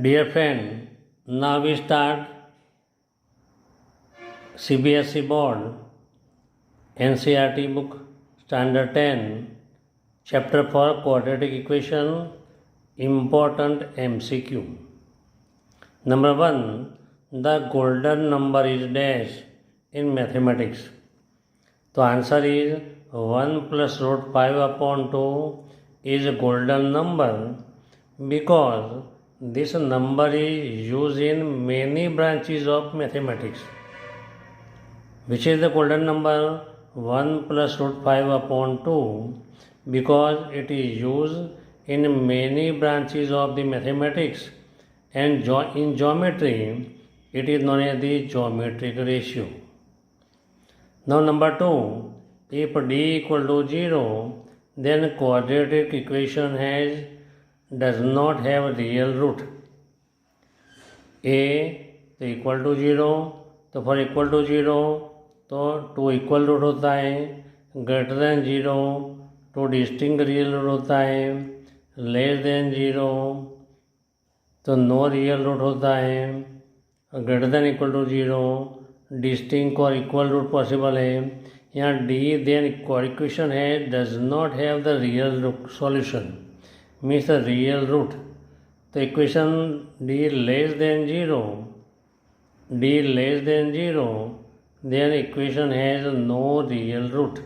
Dear friend, now we start CBSE Board NCERT book Standard 10 Chapter 4 Quadratic Equation Important MCQ. Number 1. The golden number is dash in mathematics. So answer is 1 plus root 5 upon 2 is a golden number because this number is used in many branches of mathematics. Which is the golden number? 1 plus root 5 upon 2 because it is used in many branches of the mathematics and in geometry it is known as the geometric ratio. Now number 2, if d equal to 0, then quadratic equation does not have real root. A तो equal to 0, तो for equal to 0 तो 2 equal root होता है, greater than 0 2 distinct real root होता है, less than 0 तो no real root होता है, greater than equal to 0 distinct और इक्वल रूट पॉसिबल है. यहाँ डी देन इक्वेशन है does not have the real solution means the real root. तो equation D less than 0 then equation has no real root.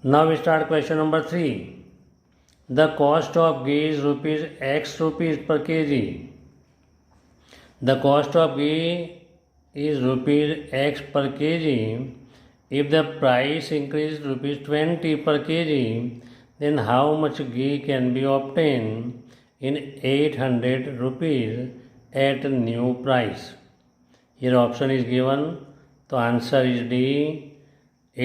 Now we start question number 3. The cost of ghee is x rupees per kg. The cost of ghee is x per kg. If the price increases ₹20 per kg, then how much ghee can be obtained in 800 rupees at new price? Here option is given, तो answer is D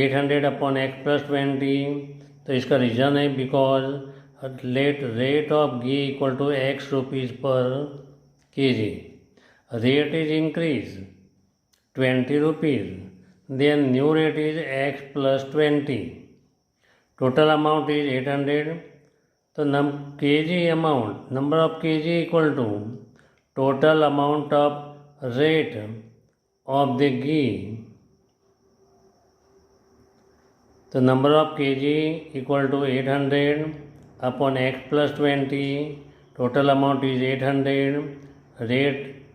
800 upon X plus 20. तो इसका reason है because rate of ghee equal to X rupees per K G. Rate is increase 20 rupees, then new rate is X plus 20. Total amount is 800. तो K G amount number of K G equal to total amount of rate of the ghee. The number of kg equal to 800 upon x plus 20. Total amount is 800.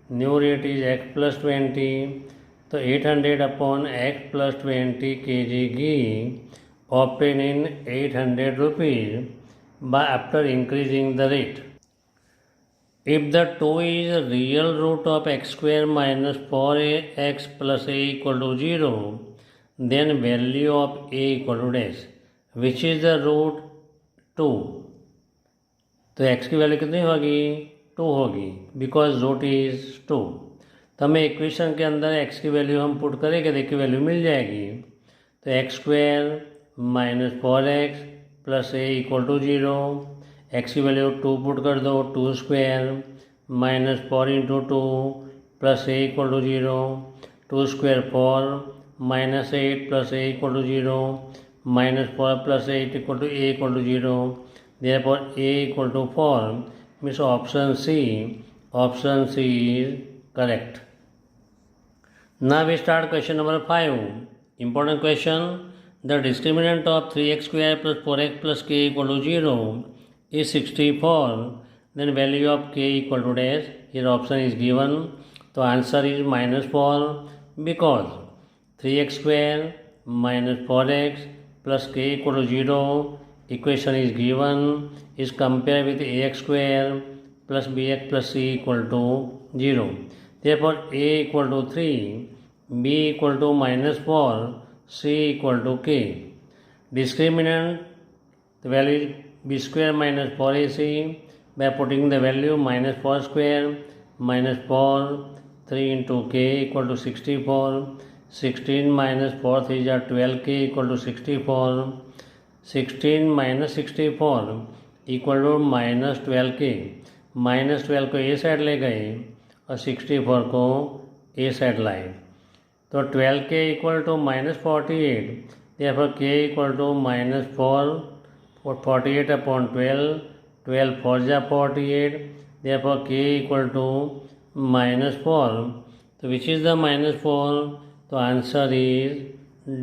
New rate is x plus 20. So 800 upon x plus 20 kg ghee obtained in 800 rupees by after increasing the rate. If the 2 is a real root of x square minus 4x plus a equal to 0, then value of a equal to dash. Which is the root 2? तो x की value कितनी होगी? 2 होगी because root is 2. तो हमें equation के अंदर x की वैल्यू हम पुट करेंगे, देखिए वैल्यू मिल जाएगी. तो x square minus 4x plus a equal to 0. X की वैल्यू 2 पुट कर दो, 2 square minus 4 into 2 plus a equal to 0. 2 square 4 minus 8 plus a equal to 0 minus 4 plus 8 equal to a equal to 0. Therefore a equal to 4 means option C is correct. Now we start question number 5. Important question. The discriminant of 3x square plus 4x plus k equal to 0 is 64, then value of k equal to dash. Here option is given, so answer is minus 4 because 3x square minus 4x plus k equal to 0 equation is given is compared with ax square plus bx plus c equal to 0. Therefore a equal to 3, b equal to minus 4, c equal to k. Discriminant, the value is b square minus 4ac by putting the value minus 4 square minus 4 3 into k equal to 64. 16 minus 4 3 is 12k equal to 64. 16 minus 64 equal to minus 12k. Minus 12 को ए side ले गए और 64 को ए side लाए. तो 12k equal to minus 48. therefore k equal to minus 4 48 upon 12, 12 4 जा 48, Therefore, k equal to -4. So, which is the -4? The answer is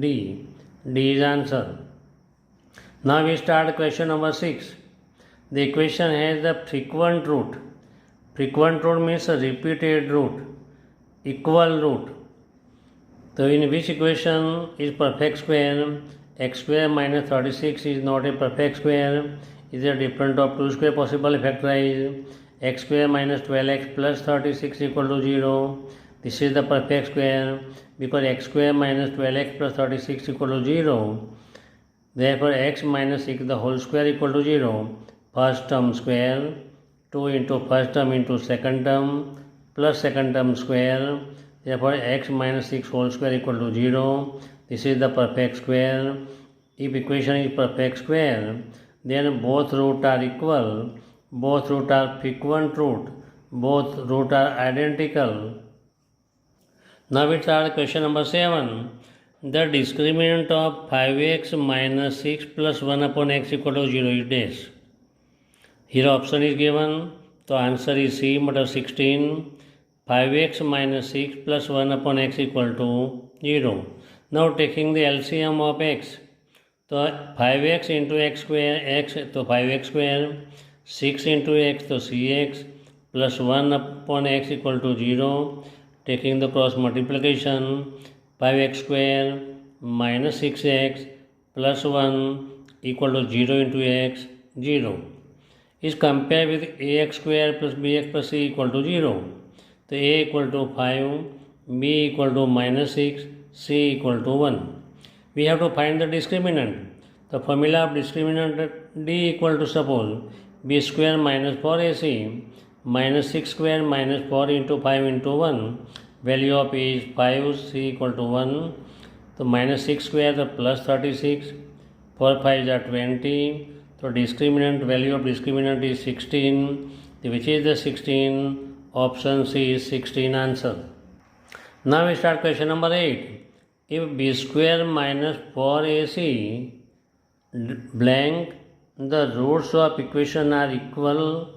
D. D is answer. Now we start question number 6. The equation has the frequent root. Frequent root means a repeated root, equal root. So in which equation is perfect square? X square minus 36 is not a perfect square. Is a different of 2 square possible? Factorize. X square minus 12x plus 36 equal to 0. This is the perfect square because x square minus 12x plus 36 equal to 0. Therefore x minus 6 the whole square equal to 0. First term square, 2 into first term into second term plus second term square. Therefore x minus 6 whole square equal to 0. This is the perfect square. If equation is perfect square, then both roots are equal, both roots are frequent root, both roots are identical. Now we start question number 7. The discriminant of 5x minus 6 plus 1 upon x equal to 0 is dash. Here option is given. The answer is C, matter 16. 5x minus 6 plus 1 upon x equal to 0. Now taking the LCM of x. So 5x into x square, x to 5x square, 6 into x to cx plus 1 upon x equal to 0. Taking the cross multiplication, 5x square minus 6x plus 1 equal to 0 into x, 0. Is compared with ax square plus bx plus c equal to 0. So a equal to 5, b equal to minus 6, c equal to 1. We have to find the discriminant. The formula of discriminant d equal to, suppose, b square minus 4ac minus 6 square minus 4 into 5 into 1. Value of a is 5, c equal to 1. So minus 6 square the plus 36, 4 5 are 20. So discriminant, value of discriminant is 16. Which is the 16? Option C is 16 answer. Now we start question number 8. If b square minus 4ac blank, the roots of equation are equal.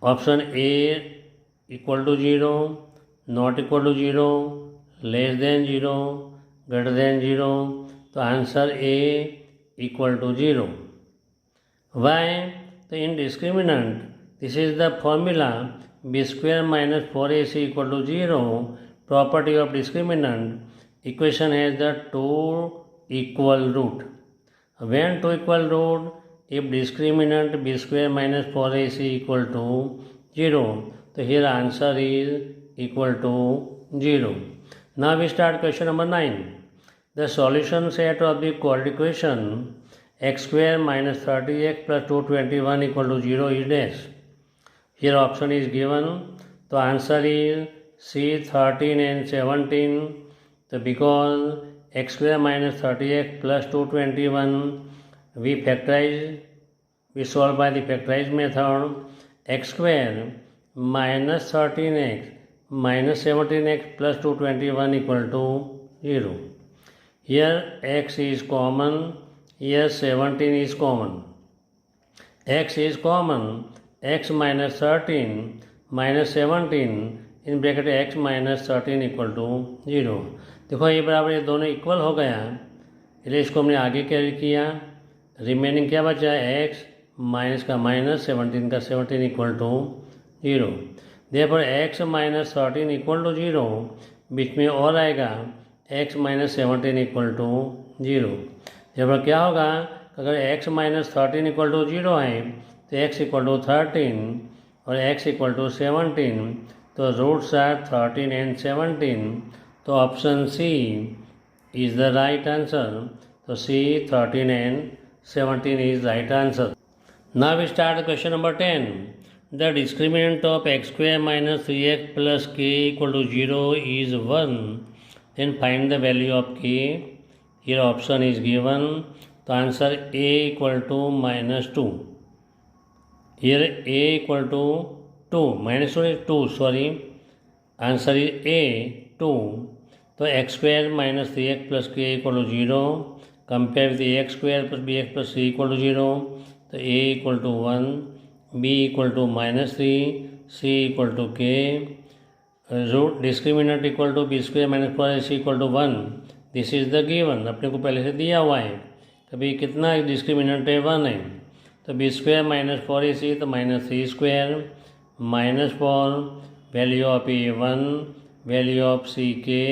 Option A equal to 0, not equal to 0, less than 0, greater than 0. So answer A equal to 0. Why? So in discriminant, this is the formula b square minus 4ac equal to 0. Property of discriminant, equation has the two equal root. When two equal root, if discriminant b square minus 4ac equal to 0, so here answer is equal to 0. Now we start question number 9. The solution set of the quadratic equation x square minus 30x plus 221 equal to 0 is dash. Here option is given. The answer is C, 13 and 17. So because x square minus 30x plus 221, we solve by the factorize method. X square minus 13x minus 17x plus 221 equal to 0. Here x is common, here 17 is common. X is common, x minus 13 minus 17 in bracket x minus 13 equal to 0. देखो ये बराबर ये दोनों equal हो गया, इसलिए इसको हमने आगे कैरी किया. रिमेनिंग क्या बचा है? x माइनस का माइनस 17 का 17 equal to 0. Therefore x minus 13 equal to 0, बीच में और आएगा x minus 17 equal to 0. Therefore क्या होगा? अगर x माइनस 13 इक्वल टू 0 है तो x इक्वल टू 13 और x इक्वल टू 17. तो रूट्स आर 13 एंड 17. तो option C is the right answer. तो C 13 and 17 is right answer. Now we start question number 10. The discriminant of x square minus 3x plus k equal to 0 is 1. Then find the value of k. Here option is given. तो answer a equal to -2. Here a equal to 2 minus 2 sorry. Answer is a 2. तो x square minus 3x plus k equal to 0. Compare with ax square plus bx plus c equal to 0. तो a equal to 1. b equal to -3, c equal to k, root discriminant equal to b square minus 4ac equal to 1. This is the given, अपने को पहले से दिया हुआ है। कभी कितना डिस्क्रिमिनेंट है 1 है, तो बी स्क्वायर माइनस 4ac तो -3 square -4 value of A 1 value of C K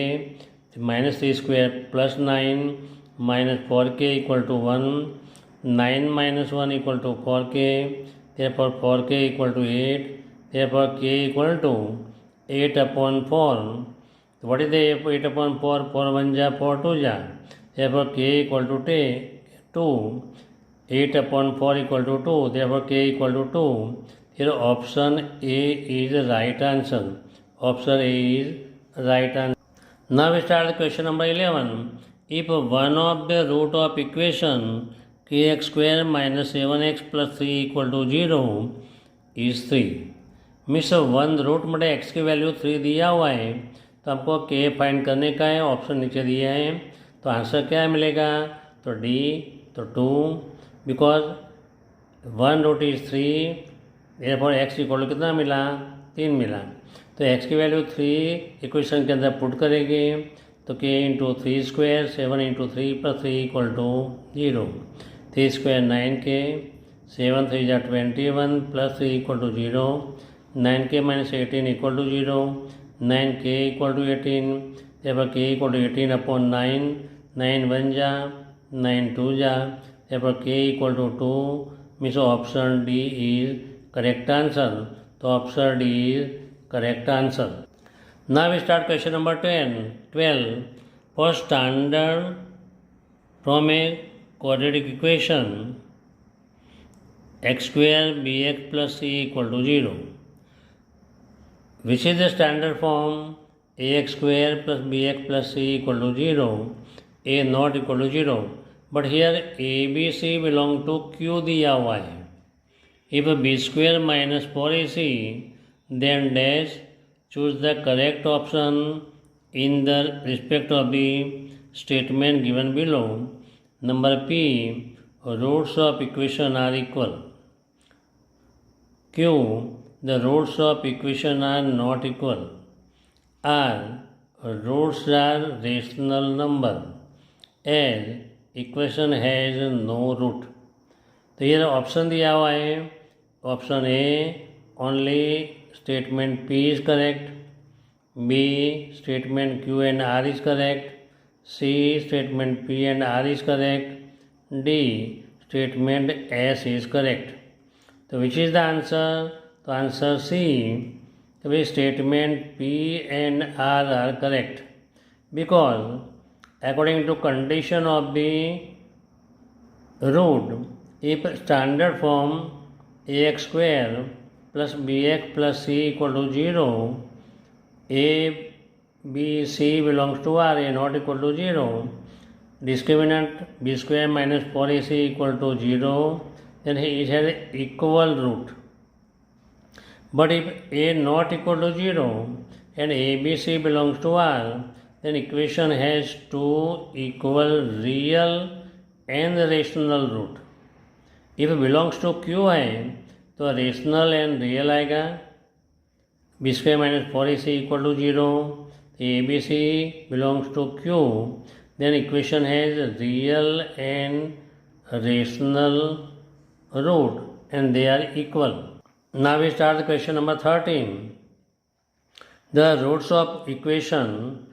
-3 square plus 9 -4k equal to 1 9 - 1 equal to 4k therefore 4k equal to 8 therefore k equal to 8 upon 4. So what is the 8 upon 4? 4 1 ja 4 2 ja, therefore k equal to 2. 8 upon 4 equal to 2, therefore k equal to 2. Here option A is the right answer. Option A is right answer. Now we start the question number 11. If one of the root of equation kx square minus 7x plus 3 equal to 0 is 3. Means one root में x की value 3 दिया हुआ है, तो हमको k find करने का है। ऑप्शन नीचे दिया है, तो आंसर क्या मिलेगा? तो D, तो 2 because one root is 3 therefore x इक्वल कितना मिला? 3 मिला। तो x की वैल्यू 3 इक्वेशन के अंदर पुट करेंगे, तो k into 3 square 7 into 3 plus 3 equal to 0। 3 square 9k 7 3 जा 21 plus 3 equal to 0 9k minus 18 equal to 0 9k equal to 18 therefore k equal to 18 upon 9 9 1 जा 9 2 जा therefore k equal to 2 means option D is correct answer. तो option D is correct answer. Now we start question number 12 for standard from A quadratic equation x square bx plus c equal to 0. Which is the standard form? ax square plus bx plus c equal to 0, a not equal to 0. But here a b c belong to q दिया हुआ है। If b square minus 4ac then dash choose the correct option in the respect of the statement given below. Number P, roots of equation are equal. Q, the roots of equation are not equal. R, roots are rational number. As equation has no root. तो ये option दिया हुआ है। Option A only statement P is correct. B, statement Q and R is correct. C, statement P and R is correct. D, statement S is correct. तो which is the answer? तो answer C, तो भाई statement P and R are correct because according to condition of the root, if standard form ax square plus bx plus c equal to 0, a b c belongs to R, a not equal to 0. Discriminant b square minus 4ac equal to 0, then it has equal root. But if a not equal to 0 and a b c belongs to R, then equation has two equal real and rational root. If belongs to q है तो rational and real आएगा। b square minus 4ac equal to 0, ABC belongs to Q, then equation has real and rational root and they are equal. Now we start the question number 13. The roots of equation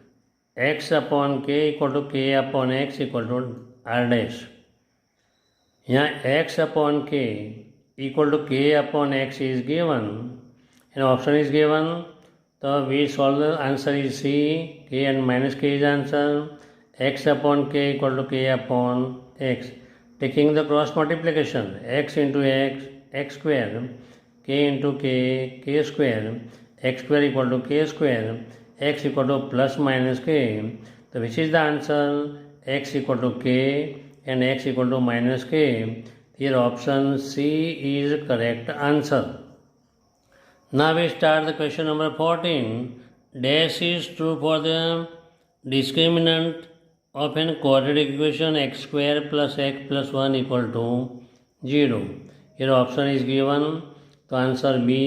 x upon k equal to k upon x equal to r dash. यहाँ x upon k equal to k upon x is given and option is given. So we solve the answer is C, k and minus k is answer. X upon k equal to k upon x. Taking the cross multiplication, x into x, x square, k into k, k square, x square equal to k square, x equal to plus minus k. So which is the answer? X equal to k and x equal to minus k. Here option C is correct answer. Now we start the question number 14. Dash is true for the discriminant of an quadratic equation x square plus x plus 1 equal to 0. Here option is given तो answer B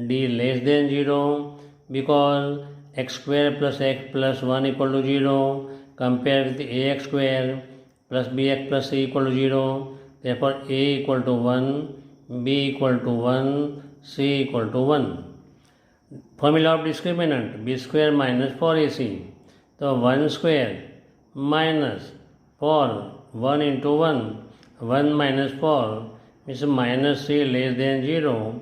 D less than 0 because x square plus x plus 1 equal to 0 compare with ax square plus bx plus c equal to 0. Therefore a equal to 1, b equal to 1, c equal to 1. Formula of discriminant b square minus 4ac. So 1 square minus 4, 1 into 1, 1 minus 4 means minus 3 less than 0.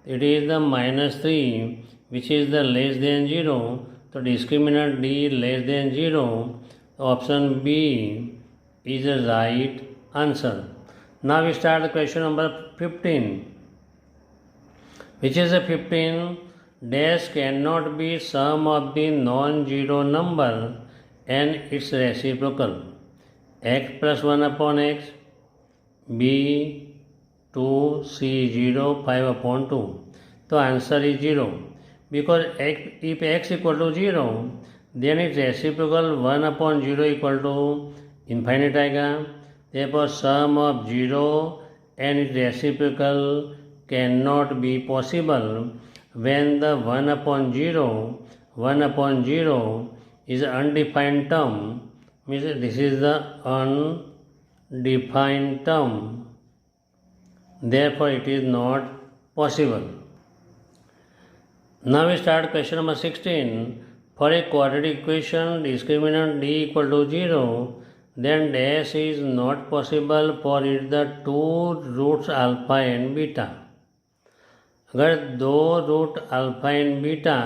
It is the minus 3 which is the less than 0. So discriminant D less than 0. Option B is the right answer. Now we start the question number 15. Which is the 15? Dash cannot be sum of the non-zero number and its reciprocal. X plus 1 upon x, b 2, c 0, 5 upon 2. So answer is 0. Because if x equal to 0, then its reciprocal 1 upon 0 equal to infinite आएगा. Therefore sum of 0 and its reciprocal cannot be possible when the 1 upon 0 is an undefined term. Means this is the undefined term. Therefore it is not possible. Now we start question number 16. For a quadratic equation discriminant d equal to 0, then dash is not possible for it the two roots alpha and beta. अगर दो root alpha and beta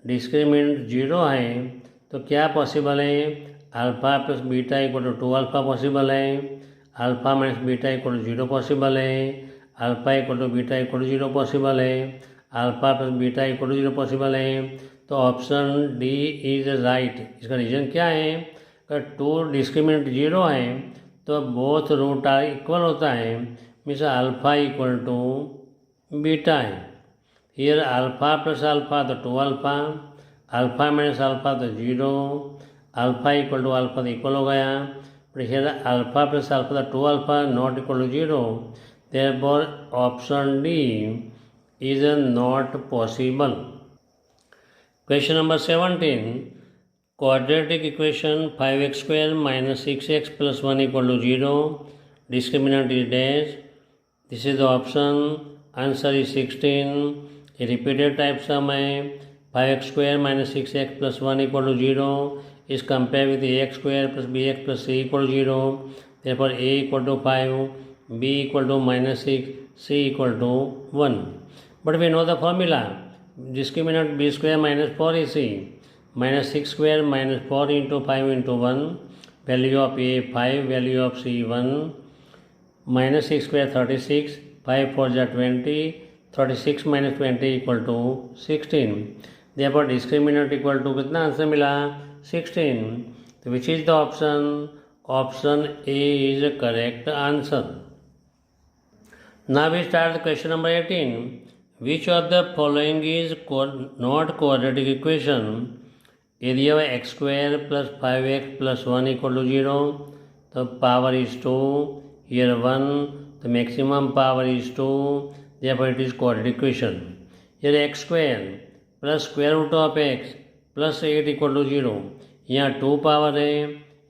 discriminant 0 है तो क्या possible है? Alpha plus beta equal to 2 alpha possible है, alpha minus beta equal to 0 possible है, alpha equal to beta equal to 0 possible है, alpha plus beta equal to 0 possible है. तो option D is right. इसका reason क्या है? अगर to discriminant 0 है तो बोथ रूट आर इक्वल होता है. Means alpha equal to beta है. हियर अल्फा प्लस अल्फा तो 2 अल्फा, अल्फा माइनस अल्फा तो 0, अल्फा इक्वल टू अल्फा तो इक्वल हो गया. But here alpha plus alpha तो 2 alpha not equal to 0. Therefore option D is not possible. Question number 17. Quadratic equation 5x square minus 6x plus 1 equal to 0. Discriminant is dash. This is the option. Answer is 16. A repeated type sum है. 5x square minus 6x plus 1 equal to 0 is compared with ax square plus bx plus c equal to 0. Therefore a equal to 5, b equal to minus 6, c equal to 1. But we know the formula. Discriminant b square minus 4ac minus 6 square minus 4 into 5 into 1. Value of a 5, value of c 1. Minus 6 square 36, 5 4 is 20, 36 minus 20 equal to 16. Therefore discriminant equal to कितना answer मिला? 16. So which is the option? Option A is the correct answer. Now we start the question number 18. Which of the following is not quadratic equation? Area of x square plus 5x plus 1 equal to 0. The power is 2. Here 1. The maximum power is 2. Therefore it is quadratic equation. Here x square plus square root of x plus 8 equal to 0. यहाँ 2 power है.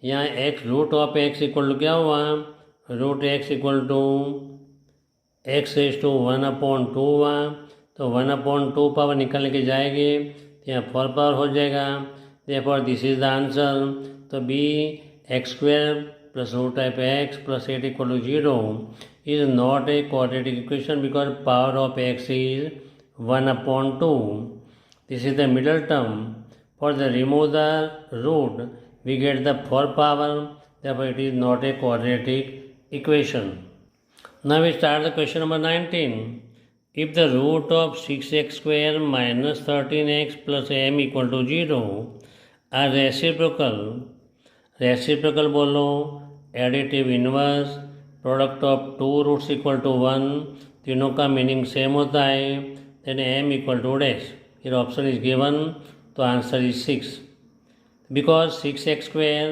यहाँ x root of x equal to क्या हुआ? Root x equal to x is to 1 upon 2 हुआ. तो 1 upon 2 power निकल के जाएगी तो यहाँ 4 पावर हो जाएगा. Therefore this is the answer. तो B X square plus root of X plus 8 equal to 0 is not a quadratic equation because power of X is 1 upon 2. This is the middle term. For the remove the root we get the 4 power. Therefore it is not a quadratic equation. Now we start the question number 19. If the root of 6x square minus 13x plus m equal to 0 are reciprocal बोलो, additive inverse, product of two roots equal to 1, तीनों का meaning same होता है, then m equal to dash. Here option is given, तो answer is 6. Because 6x square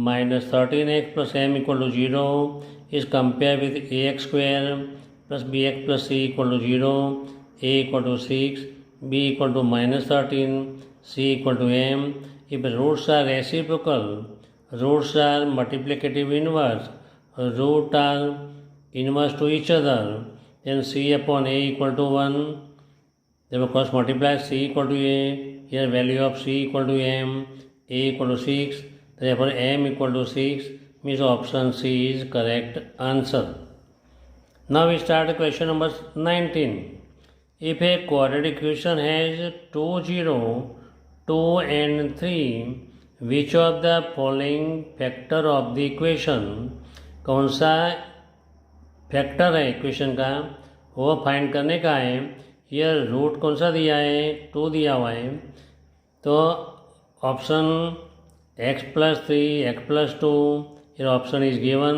minus 13x plus m equal to 0 is compared with ax square plus bx plus c equal to 0, a equal to 6, b equal to minus 13, c equal to m. If roots are reciprocal, roots are multiplicative inverse, root are inverse to each other, then c upon a equal to 1. Therefore cross multiply c equal to a, here value of c equal to m, a equal to 6, therefore m equal to 6, means option C is correct answer. Now we start question number 19. If a quadratic equation has 2, 0, 2 and 3, which of the following factor of the equation, कौन सा factor है equation का वो find करने का है. ये root कौन सा दिया है, 2 दिया हुआ है, तो option x plus 3, x plus 2, your option is given.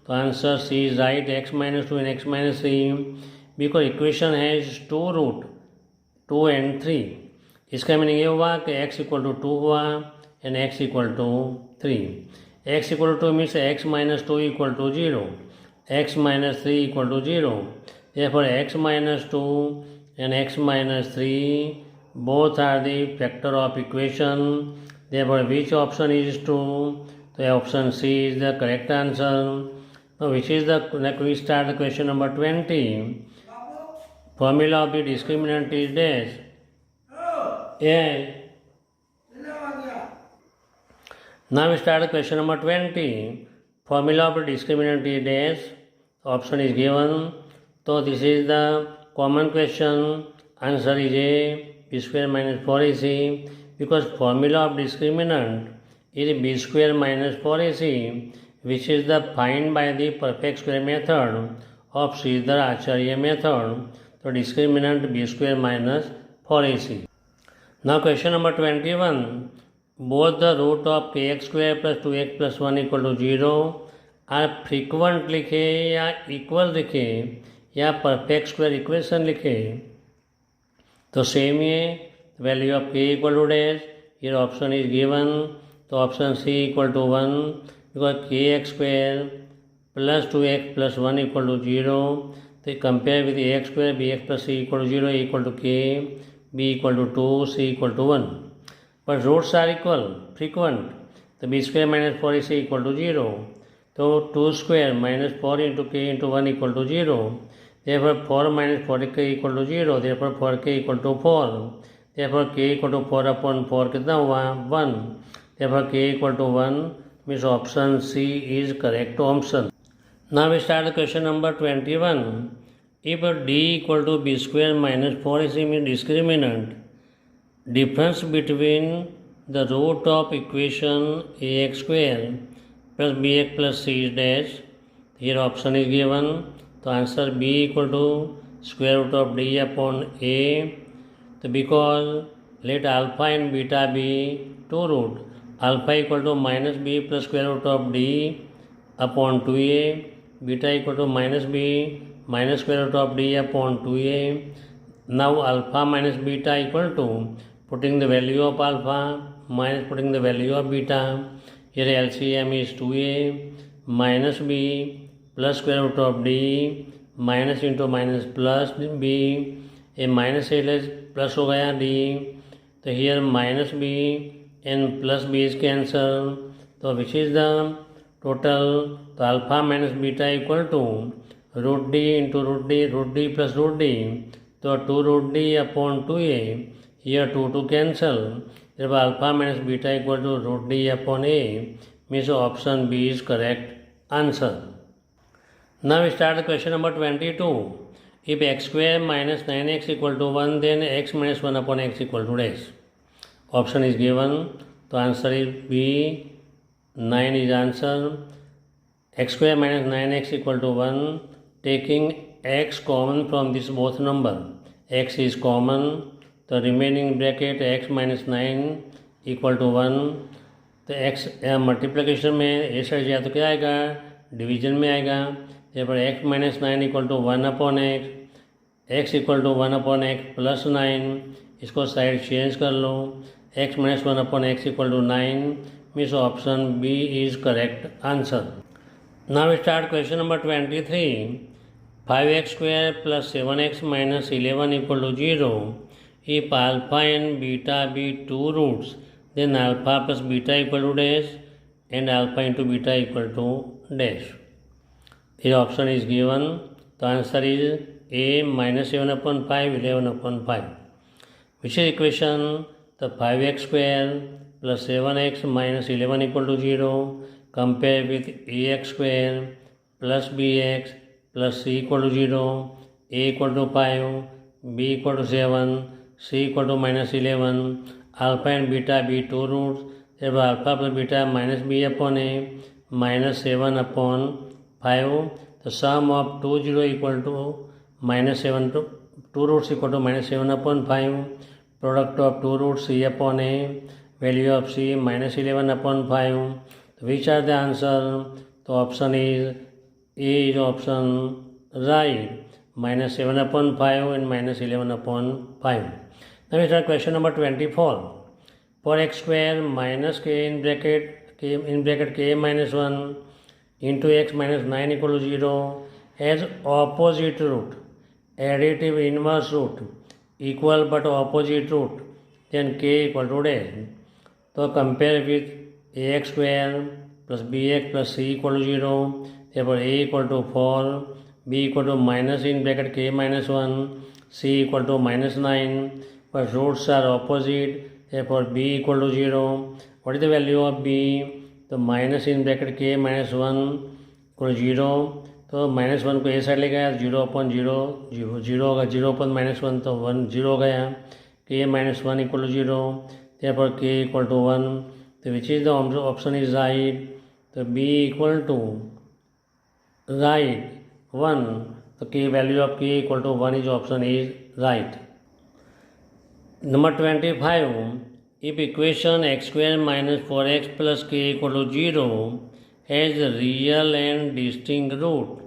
तो answer C is right, x minus 2 and x minus 3, because equation has 2 root, 2 and 3. इसका मीनिंग ये हुआ कि x इक्वल टू 2 हुआ and x equal to 3. x equal to 2 means x minus 2 equal to 0, x minus 3 equal to 0. therefore x minus 2 and x minus 3 both are the factor of equation. Therefore which option is true? So option C is the correct answer. Now which is the, like we start the question number 20. Formula of the discriminant is dash. A. Now we start the question number 20. Formula of the discriminant is dash. Option is given. So this is the common question. Answer is A, b square minus 4ac, because formula of discriminant is b square minus 4ac, which is the find by the perfect square method of Sridhar Acharya method. So discriminant b square minus 4ac. Now question number 21. Both the root of kx square plus 2x plus 1 equal to 0 are frequent लिखे या equal लिखे या perfect square equation लिखे तो same ये value of k equal to dash, ये option is given. तो option C equal to 1, because kx square plus 2x plus 1 equal to 0. तो compare with ax square bx plus c equal to 0, a equal to k, b equal to 2, c equal to 1. But roots are equal frequent. तो b square minus 4ac equal to 0. तो 2 square minus 4 into k into 1 equal to 0. therefore 4 minus 4k equal to 0. therefore 4k equal to 4. therefore k equal to 4 upon 4 कितना हुआ 1. therefore k equal to 1 means option C is correct option. Now we start the question number 21. If d equal to b square minus 4ac means discriminant, difference between the root of equation ax square plus bx plus c is dash. Here option is given. तो answer b equal to square root of d upon a. तो because let alpha and beta be two root, alpha equal to minus b plus square root of d upon 2a, beta equal to minus b minus square root of d upon 2a. Now alpha minus beta equal to putting the value of alpha minus putting the value of beta. Here LCM is 2a minus b plus square root of d minus into minus plus b, A minus से plus हो गया d. तो here minus b and plus b is cancel. तो which is the total? तो alpha minus beta equal to root D into root D plus root D. तो 2 root D upon 2a, here 2 cancel. जब alpha minus beta equal to root D upon a means option B is correct answer. Now we start the question number 22. If x square minus 9x equal to 1, then x minus 1 upon x equal to dash. Option is given. तो answer is B. 9 is answer. X square minus 9x equal to 1. Taking x common from this both number. X is common. तो remaining bracket x minus 9 equal to 1. तो x multiplication में ए side जाए तो क्या आएगा? Division में आएगा. therefore x minus 9 equal to 1 upon x, x equal to 1 upon x plus 9. इसको साइड चेंज कर लो. x minus 1 upon x equal to 9 means option B is correct answer. Now we start question number 23. 5x square plus 7x minus 11 equal to 0. If alpha and beta be two roots, then alpha plus beta equal to dash and alpha into beta equal to dash. This option is given. The answer is A minus 7 upon 5, 11 upon 5. Which is equation? The 5x square plus 7x minus 11 equal to 0. Compare with ax square plus bx plus c equal to 0, a equal to 5, b equal to 7, c equal to minus 11. Alpha and beta be two roots. Therefore alpha plus beta minus b upon a minus 7 upon 5. The sum of 2 0 equal to minus 7 to 2 roots equal to minus 7 upon 5. Product of 2 roots c upon a. Value of c minus 11 upon 5. Which are the answer? The option is A is option right. Minus 7 upon 5 and minus 11 upon 5. Now we start question number 24. For x square minus k in bracket k minus 1 into x minus 9 equal to 0 has opposite root, additive inverse root, equal but opposite root, then k equal to dash. So compare with ax square plus bx plus c equal to 0. Therefore a equal to 4, b equal to minus in bracket k minus 1, c equal to minus 9. But roots are opposite. Therefore b equal to 0. What is the value of b? तो minus in bracket के minus 1 को 0. तो minus 1 को ए side ले गया 0 upon 0 0 होगा 0 upon minus 1 तो 1 0 हो गया. K minus 1 equal to 0. therefore k equal to 1. तो which is the option is right. तो b equal to right 1. तो k value of k equal to 1 is option is right. Number 25. If equation x square minus 4x plus k equal to 0 has a real and distinct root,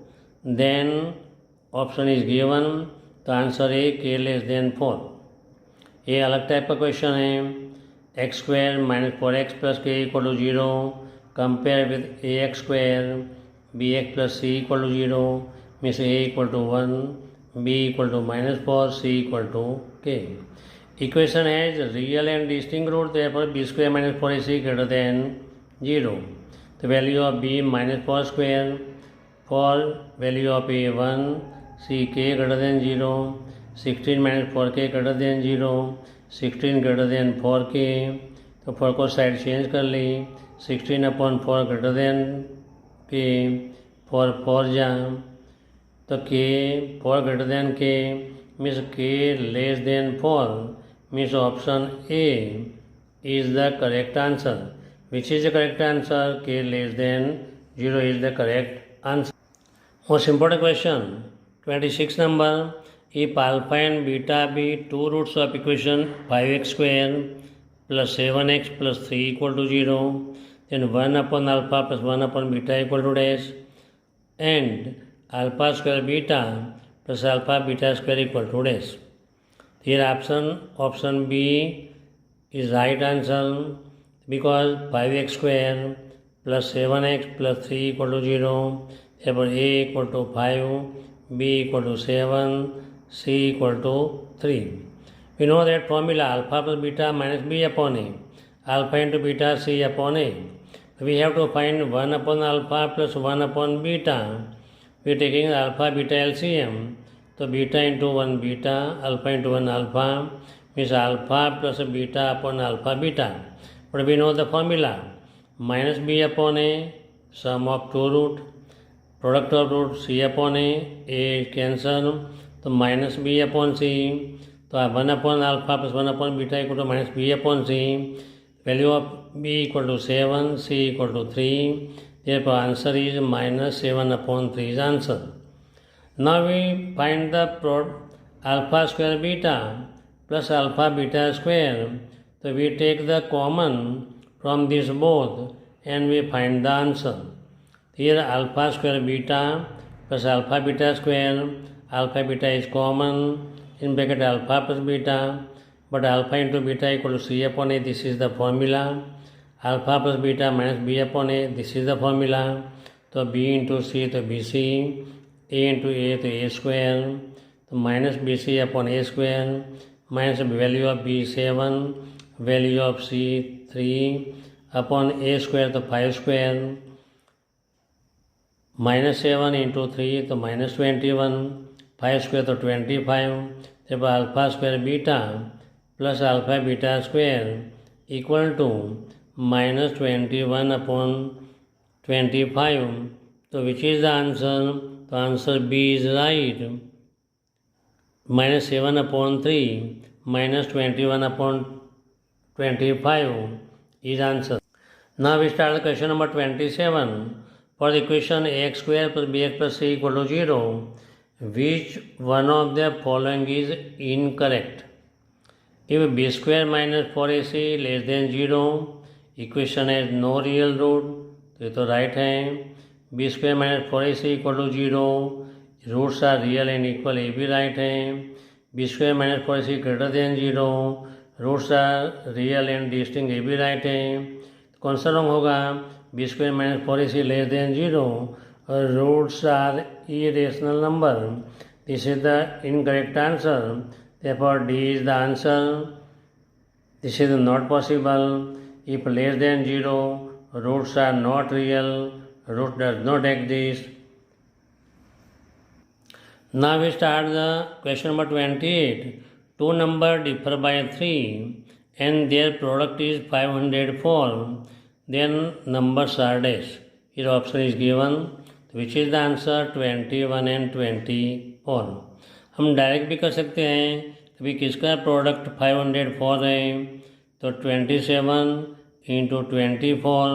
then option is given. The answer is k less than 4. ये अलग type का question है. x square minus 4x plus k equal to 0 compare with ax square bx plus c equal to 0 means a equal to 1, b equal to minus 4, c equal to k. Equation has real and distinct root, therefore b square minus 4ac greater than 0. The value of b minus 4 square, for value of a 1, c k greater than 0, 16 minus 4k greater than 0, 16 greater than 4k. तो 4 को side change कर ली. 16 upon 4 greater than के 4 जा तो के 4 greater than के means के less than 4 means option A is the correct answer. Which is the correct answer? K less than 0 is the correct answer. Most important question, 26 number. If alpha and beta be two roots of equation 5x square plus 7x plus 3 equal to 0, then 1 upon alpha plus 1 upon beta equal to dash, and alpha square beta plus alpha beta square equal to dash. Here option B is right answer because 5x square plus 7x plus 3 equal to 0. Therefore A equal to 5, B equal to 7, C equal to 3. We know that formula alpha plus beta minus B upon A. Alpha into beta C upon A. We have to find 1 upon alpha plus 1 upon beta. We are taking alpha beta LCM. So beta into 1 beta, alpha into 1 alpha means alpha plus beta upon alpha beta. But we know the formula. Minus b upon a, sum of two root, product of root c upon a cancel. So minus b upon c. So 1 upon alpha plus 1 upon beta equal to minus b upon c. Value of b equal to 7, c equal to 3. Therefore answer is minus 7 upon 3 is answer. Now we find the product alpha square beta plus alpha beta square. So we take the common from this both and we find the answer. Here alpha square beta plus alpha beta square. Alpha beta is common in bracket alpha plus beta, but alpha into beta equal to c upon a. This is the formula. Alpha plus beta minus b upon a. This is the formula. So b into c, so bc. a into a तो a square, तो minus bc upon a square, minus value of b 7, value of c 3 upon a square तो 5 square, minus 7 into 3 तो minus 21, 5 square तो 25, तब alpha square beta plus alpha beta square equal to minus 21 upon 25. So which is the answer? The answer B is right. Minus 7 upon 3 minus 21 upon 25 is answer. Now we start the question number 27. For the equation ax square plus bx plus c equal to 0, which one of the following is incorrect? If b square minus 4ac less than 0, equation has no real root, तो ये तो right है. B square minus 4ac equal to 0, roots are real and equal, ये भी right है. B square minus 4ac greater than 0, roots are real and distinct, ये भी right है. कौन सा रॉन्ग होगा? B square minus 4ac less than 0 और roots are irrational number. This is the incorrect answer. Therefore, D is the answer. This is not possible. If less than 0, roots are not real, root does not exist. Now we start the question number 28. Two numbers differ by 3 and their product is 504. Then numbers are dash. Here option is given. Which is the answer? 21 and 24. हम direct भी कर सकते हैं. अभी किसका product 504 है तो 27 into 24,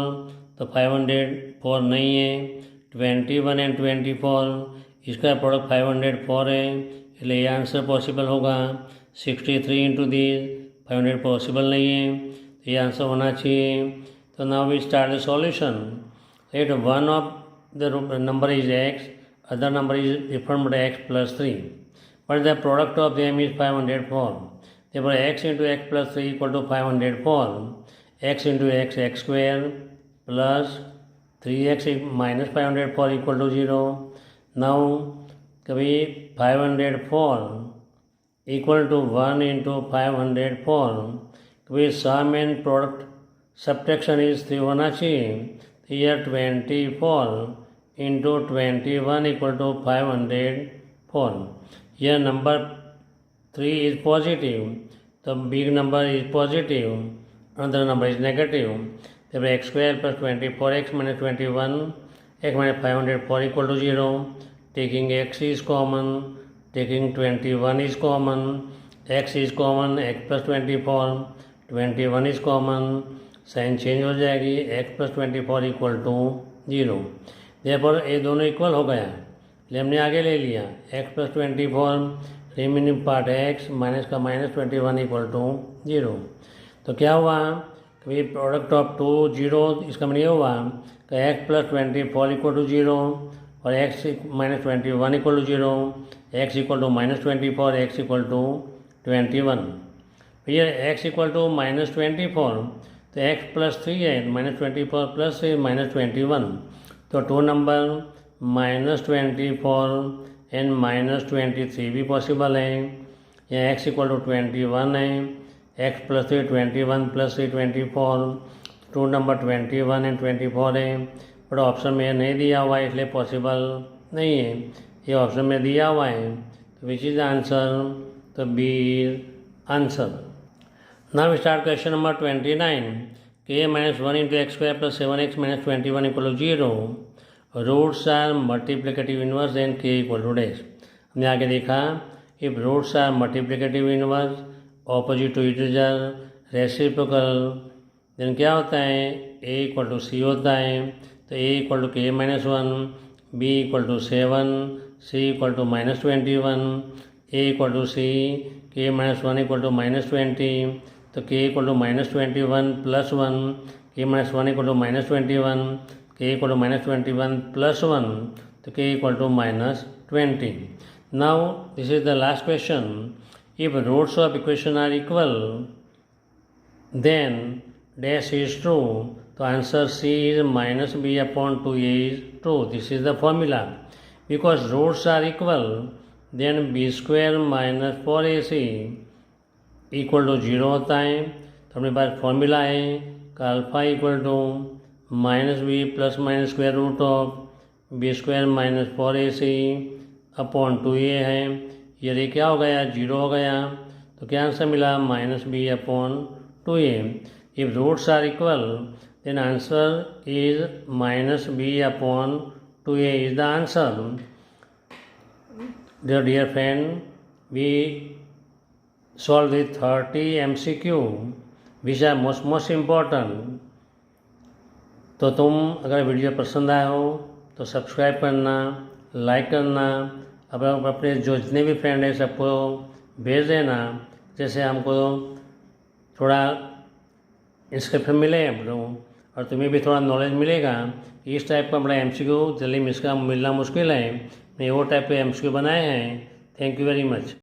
तो 504 नहीं है. 21 एंड 24 इसका प्रोडक्ट 504 है, इसलिए ये आंसर पॉसिबल होगा. 63 इंटू दिस 500 पॉसिबल नहीं है, तो ये आंसर होना चाहिए. तो now we start the solution. Let one of the number is x, other number is different by x plus 3. But the product of them is 504. Therefore, x into x plus 3 equal to 504. X into x, x square plus 3x minus 504 equal to 0. Now, कभी 504 equal to 1 into 504. कभी sum and product subtraction is 3 होना चाहिए. Here 24 into 21 equal to 504. Here number 3 is positive, the big number is positive, another number is negative. Therefore, x square plus 24x minus 21, x minus 504 equal to 0. Taking x is common, taking 21 is common, x is common, x plus 24, 21 is common, sign change हो जाएगी, x plus 24 equal to 0. Therefore, ये दोनों equal हो गया, हमने आगे ले लिया. x plus 24 remaining part x minus का माइनस 21 इक्वल टू 0. तो क्या हुआ कि प्रोडक्ट ऑफ 2 0, इसका मतलब ये हुआ कि x plus 24 इक्वल टू 0 और x minus 21 equal to 0, x equal to minus 24, x equal to 21. फिर x इक्वल टू माइनस 24, तो x plus 3 है, माइनस 24 प्लस माइनस 21, तो 2 नंबर माइनस 24 एंड माइनस 23 भी पॉसिबल है. यहाँ x इक्वल टू 21 है, x plus 3 21 plus 3 24, 2 number 21 and 24 है. But option में नहीं दिया हुआ है इसलिए पॉसिबल नहीं है. ये ऑप्शन में दिया हुआ है, तो विच इज़ आंसर? तो b is answer. Now we start question number 29. k minus 1 into x square plus 7x minus 21 equal to 0. Roots are multiplicative inverse and k equal to dash. हमने आगे देखा if roots are multiplicative inverse opposite to integer reciprocal, then क्या होता है? a equal to c होता है. तो a equal to k minus 1, b equal to 7, c equal to minus 21, a equal to c, k minus 1 equal to minus 20, तो k equal to minus 21 plus 1, k minus 1 equal to minus 21, k equal to minus 21 plus 1, तो k equal to minus 20. Now this is the last question. If roots of equation are equal, then dash is true. तो answer C is minus b upon 2a is true. This is the formula. Because roots are equal then b² minus 4ac equal to 0 होता है। तो अपने पास formula है कि alpha equal to -b plus minus square root of b² minus 4ac upon 2a है। ये क्या हो गया, 0 हो गया। तो क्या आंसर मिला, -b upon 2a। If roots are equal then answer is -b upon 2a is the answer. Dear friend, we solve the 30 MCQ which are most important। तो तुम अगर वीडियो पसंद आया हो तो सब्सक्राइब करना, लाइक करना, अपने जो जितने भी फ्रेंड हैं सबको भेज देना, जैसे हमको थोड़ा इंस्क्रिप्शन मिले और तुम्हें भी थोड़ा नॉलेज मिलेगा। इस टाइप का बड़ा MCQ जल्दी मिलना मुश्किल है, मैं वो टाइप के MCQ बनाए हैं। Thank you very much.